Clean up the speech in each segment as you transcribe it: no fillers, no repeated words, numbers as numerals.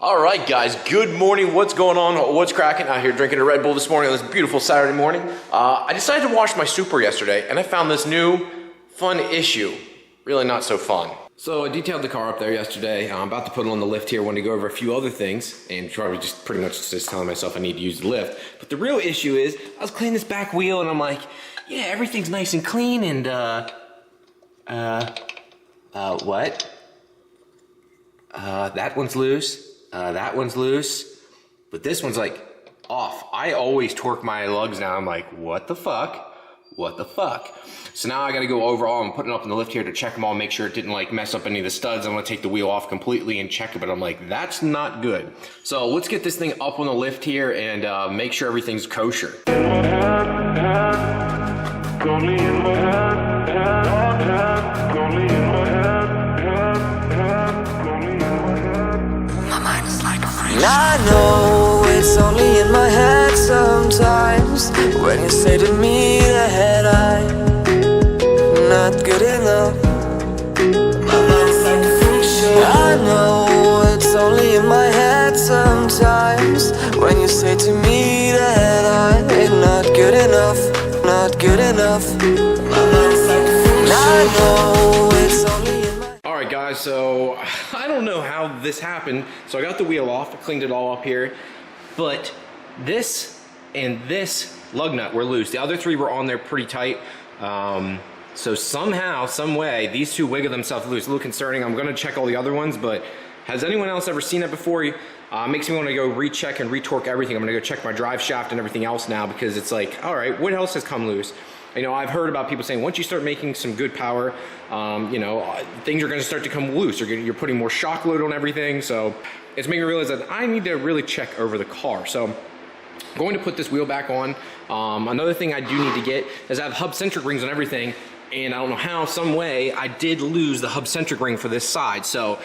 All right, guys, good morning. What's going on? What's cracking? Out here drinking a Red Bull this morning on this beautiful Saturday morning. I decided to wash my Super yesterday, and I found this new fun issue. Really not so fun. So I detailed the car up there yesterday. I'm about to put it on the lift here. I want to go over a few other things, and probably just pretty much just telling myself I need to use the lift. But the real issue is, I was cleaning this back wheel, and I'm like, yeah, everything's nice and clean, and what? That one's loose. That one's loose, but this one's like off. I always torque my lugs now. I'm like, what the fuck? What the fuck? So now I gotta go overall and put it up in the lift here to check them all, make sure it didn't like mess up any of the studs. I'm gonna take the wheel off completely and check it, but I'm like, that's not good. So let's get this thing up on the lift here and make sure everything's kosher. I know it's only in my head sometimes when you say to me that I'm not good enough. My mind's like a freak show. I know it's only in my head sometimes when you say to me that I'm not good enough, not good enough. My mind's like a freak show. I know it's only in my. All right, guys, so I don't know how this happened. So I got the wheel off, I cleaned it all up here, but this and this lug nut were loose. The other three were on there pretty tight. So somehow, some way, these two wiggle themselves loose. A little concerning. I'm gonna check all the other ones, but has anyone else ever seen that before? Makes me wanna go recheck and retorque everything. I'm gonna go check my drive shaft and everything else now, because it's like, all right, what else has come loose? You know, I've heard about people saying once you start making some good power, you know, things are going to start to come loose. You're putting more shock load on everything. So it's making me realize that I need to really check over the car. So I'm going to put this wheel back on. Another thing I do need to get is I have hub-centric rings on everything. And I don't know how, some way, I did lose the hub-centric ring for this side. So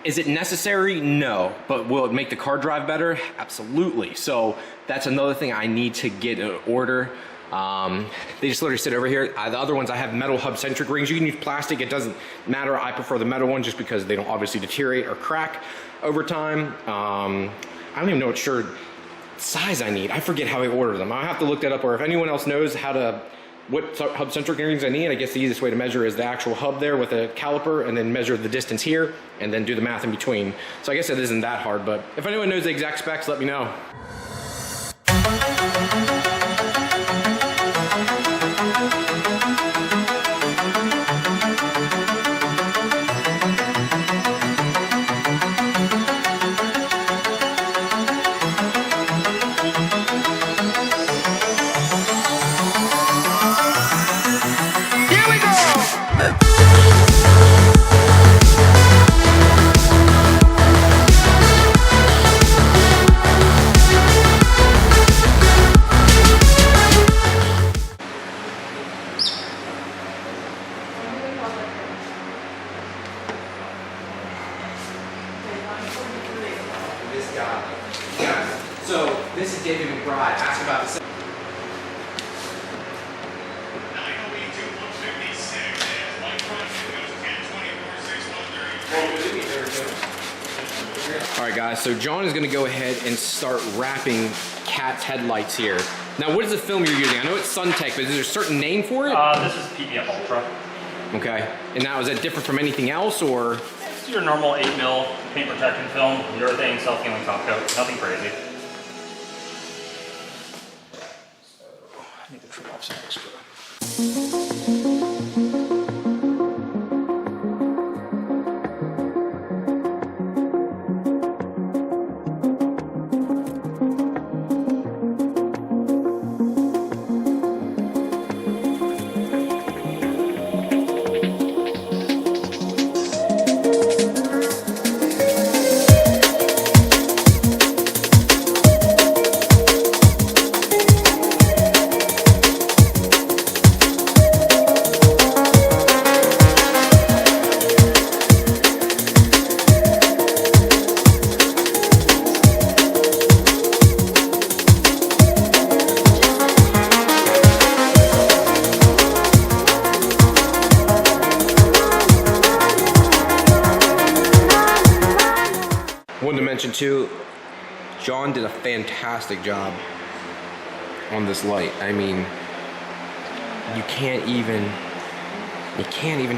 is it necessary? No. But will it make the car drive better? Absolutely. So that's another thing I need to get an order. They just literally sit over here. The other ones, I have metal hub-centric rings. You can use plastic, it doesn't matter. I prefer the metal one just because they don't obviously deteriorate or crack over time. I don't even know what shirt size I need. I forget how I order them. I'll have to look that up, or if anyone else knows what hub-centric rings I need, I guess the easiest way to measure is the actual hub there with a caliper, and then measure the distance here, and then do the math in between. So I guess it isn't that hard, but if anyone knows the exact specs, let me know. So this is David McBride. Ask about the. All right, guys. So John is going to go ahead and start wrapping Cat's headlights here. Now, what is the film you're using? I know it's Suntech, but is there a certain name for it? This is PPF Ultra. Okay. And now, is that different from anything else, or? It's your normal 8mm paint protection film, urethane self-healing top coat. Nothing crazy. I need to trim off some extra. mention too, John did a fantastic job on this light. I mean, you can't even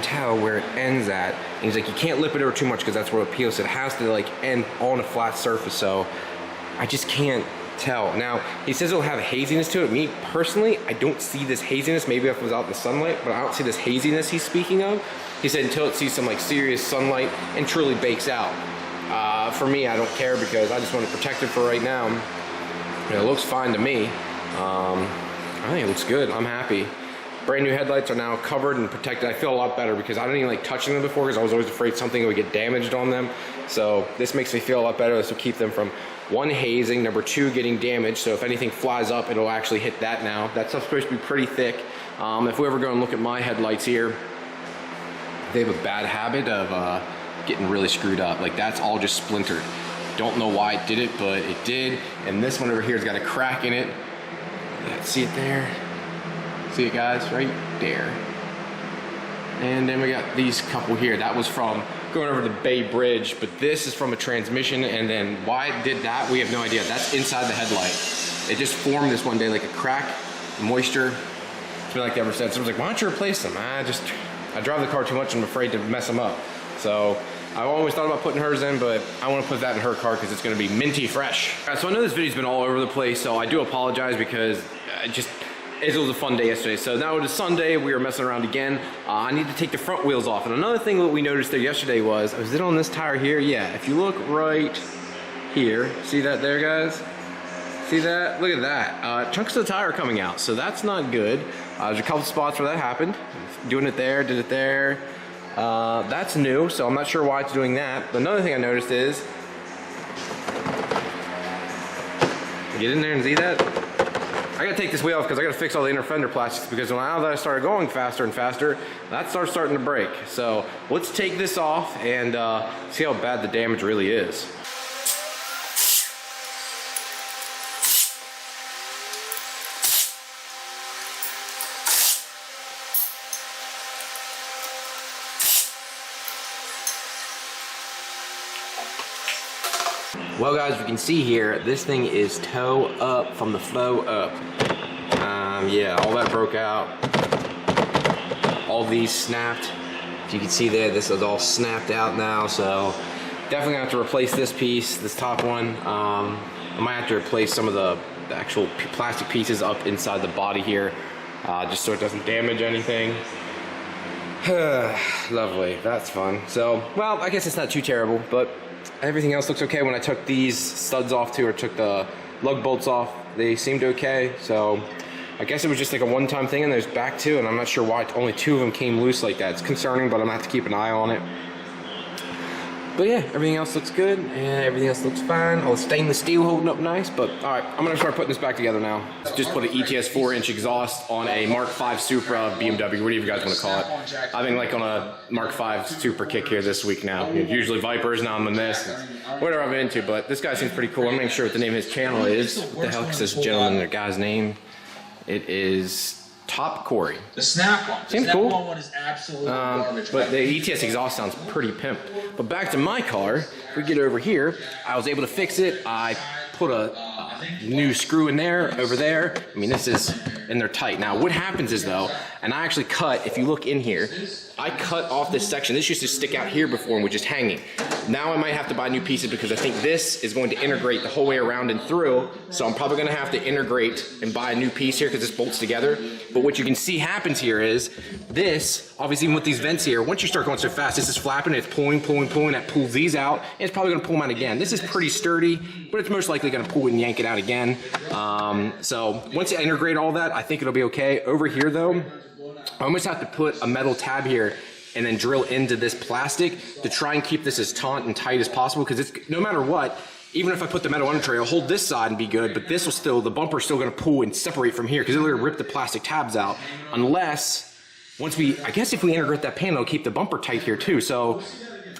tell where it ends at. And he's like, you can't lip it over too much because that's where it peels. So it has to like end on a flat surface. So I just can't tell. Now, he says it'll have a haziness to it. Me, personally, I don't see this haziness. Maybe if it was out in the sunlight, but I don't see this haziness he's speaking of. He said until it sees some like serious sunlight and truly bakes out. For me, I don't care because I just want to protect it for right now. And it looks fine to me. I think it looks good. I'm happy. Brand new headlights are now covered and protected. I feel a lot better because I didn't even like touching them before because I was always afraid something would get damaged on them. So this makes me feel a lot better. This will keep them from, one, hazing, number two, getting damaged. So if anything flies up, it'll actually hit that now. That stuff's supposed to be pretty thick. If we ever go and look at my headlights here, they have a bad habit of getting really screwed up. Like that's all just splintered. Don't know why it did it, but it did. And this one over here has got a crack in it. See it there? See it, guys? Right there. And then we got these couple here. That was from going over the Bay Bridge, but this is from a transmission, and then why it did that, we have no idea. That's inside the headlight. It just formed this one day like a crack, moisture. It's been like that ever since. I was like, why don't you replace them? I drive the car too much and I'm afraid to mess them up. So I've always thought about putting hers in, but I want to put that in her car because it's going to be minty fresh. All right, so I know this video's been all over the place, so I do apologize because it was a fun day yesterday. So now it is Sunday, we are messing around again. I need to take the front wheels off. And another thing that we noticed there yesterday was it on this tire here? Yeah, if you look right here, see that there, guys? See that? Look at that. Chunks of the tire are coming out, so that's not good. There's a couple spots where that happened. Doing it there, did it there. That's new, so I'm not sure why it's doing that. But another thing I noticed is, get in there and see that? I gotta take this wheel off because I gotta fix all the inner fender plastics because now that I started going faster and faster, that starts starting to break. So let's take this off and see how bad the damage really is. Well, guys, you can see here, this thing is toe up from the flow up. Yeah, all that broke out. All these snapped. If you can see there, this is all snapped out now, so definitely gonna have to replace this piece, this top one. I might have to replace some of the actual plastic pieces up inside the body here, just so it doesn't damage anything. Lovely, that's fun. So, well, I guess it's not too terrible, but everything else looks okay. When I took these studs off too, or took the lug bolts off, they seemed okay. So I guess it was just like a one-time thing, and there's back two, and I'm not sure why only two of them came loose like that. It's concerning, but I'm gonna have to keep an eye on it. But yeah, everything else looks good, and everything else looks fine. All the stainless steel holding up nice, but all right, I'm gonna start putting this back together now. Just put an ETS 4-inch exhaust on a Mark V Supra BMW, whatever you guys wanna call it. I've been like on a Mark V Supra kick here this week now. Usually Vipers, now I'm on this. Whatever I've been into, but this guy seems pretty cool. I'm not even sure what the name of his channel is. What the hell is this gentleman, the guy's name? It is Top Corey. The snap one. Seems the cool. one is absolute garbage. But the ETS exhaust sounds pretty pimp. But back to my car, if we get over here, I was able to fix it. I put a new screw in there, over there. I mean, this is in there tight. Now, what happens is though, and I actually cut, if you look in here, I cut off this section. This used to stick out here before and was just hanging. Now I might have to buy new pieces because I think this is going to integrate the whole way around and through. So I'm probably gonna have to integrate and buy a new piece here because this bolts together. But what you can see happens here is this, obviously even with these vents here, once you start going so fast, this is flapping, it's pulling, that pulls these out, and it's probably gonna pull them out again. This is pretty sturdy, but it's most likely gonna pull it and yank it out again. So once you integrate all that, I think it'll be okay. Over here though, I almost have to put a metal tab here and then drill into this plastic to try and keep this as taut and tight as possible, because it's no matter what, even if I put the metal under tray, I'll hold this side and be good, but this will still, the bumper's still gonna pull and separate from here because it'll rip the plastic tabs out, unless, once we, I guess if we integrate that panel, it'll keep the bumper tight here too. So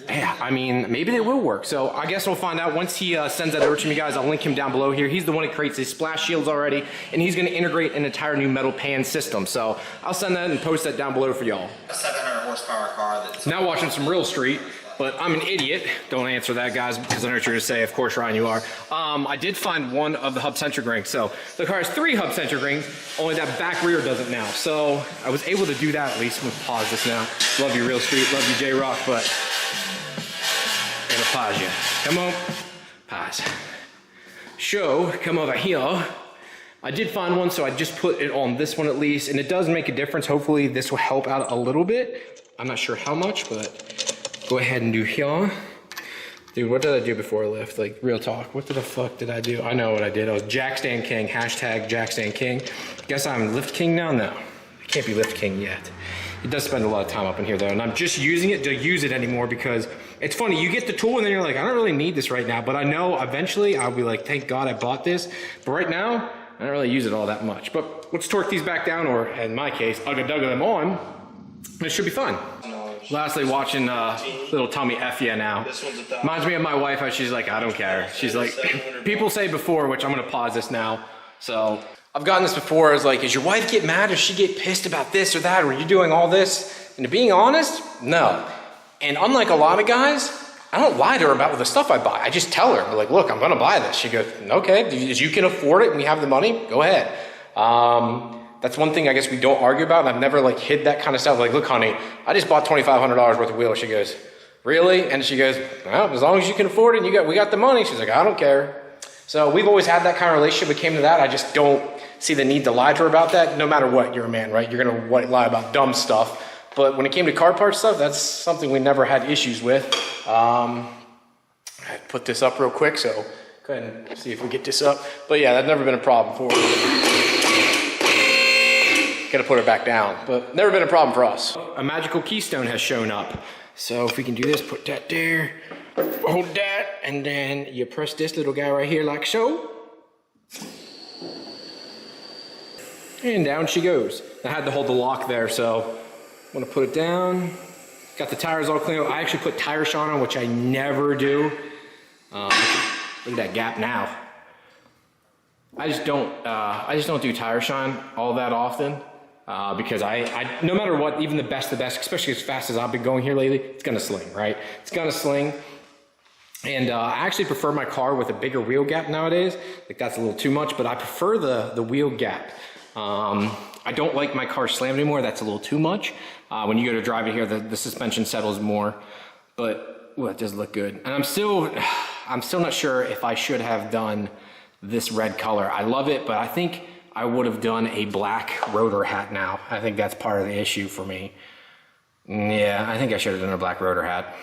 yeah, I mean, maybe they will work. So I guess we'll find out once he sends that over to me, guys. I'll link him down below here. He's the one that creates these splash shields already, and he's gonna integrate an entire new metal pan system. So I'll send that and post that down below for y'all. A 700 horsepower car that's now watching some Real Street. but I'm an idiot. Don't answer that, guys, because I know what you're gonna say. Of course, Ryan, you are. I did find one of the hub-centric rings. So the car has 3 hub-centric rings, only that back rear doesn't now. So I was able to do that at least. I'm gonna pause this now. Love you, Real Street, love you, J-Rock, but I'm gonna pause you. Come on, pause. So, come over here. I did find one, so I just put it on this one at least, and it does make a difference. Hopefully this will help out a little bit. I'm not sure how much, but go ahead and do here. Dude, what did I do before I left? Like, real talk, what the fuck did I do? I know what I did. I was Jack Stan King, hashtag Jack Stan King. Guess I'm Lift King now? No, I can't be Lift King yet. It does spend a lot of time up in here though, and I'm just using it to use it anymore because it's funny, you get the tool and then you're like, I don't really need this right now, but I know eventually I'll be like, thank God I bought this. But right now, I don't really use it all that much. But let's torque these back down, or in my case, ugga-dugga them on, and it should be fun. Lastly, watching little Tommy F yeah now. Reminds me of my wife, how she's like, I don't care. She's like, people say before, which I'm gonna pause this now. So I've gotten this before, it's like, is your wife get mad? Does she get pissed about this or that? Or are you doing all this? And to being honest, no. And unlike a lot of guys, I don't lie to her about the stuff I buy. I just tell her, I'm like, look, I'm gonna buy this. She goes, okay, if you can afford it and we have the money, go ahead. That's one thing I guess we don't argue about, and I've never like hid that kind of stuff. Like, look, honey, I just bought $2,500 worth of wheels. She goes, really? And she goes, well, as long as you can afford it and we got the money. She's like, I don't care. So we've always had that kind of relationship. We came to that. I just don't see the need to lie to her about that. No matter what, you're a man, right? You're gonna lie about dumb stuff. But when it came to car part stuff, that's something we never had issues with. I put this up real quick, so go ahead and see if we get this up. But yeah, that's never been a problem for us. Gotta put it back down, but never been a problem for us. A magical keystone has shown up. So if we can do this, put that there, hold that, and then you press this little guy right here like so. And down she goes. I had to hold the lock there, so I'm gonna put it down. Got the tires all clean. I actually put tire shine on, which I never do. Look at that gap now. I just don't do tire shine all that often because I no matter what, even the best, especially as fast as I've been going here lately, it's gonna sling, right? It's gonna sling. And I actually prefer my car with a bigger wheel gap nowadays. Like that's a little too much, but I prefer the wheel gap. I don't like my car slammed anymore. That's a little too much. When you go to drive it here, the suspension settles more, but well, it does look good. And I'm still not sure if I should have done this red color. I love it, but I think I would have done a black rotor hat now. I think that's part of the issue for me. Yeah, I think I should have done a black rotor hat.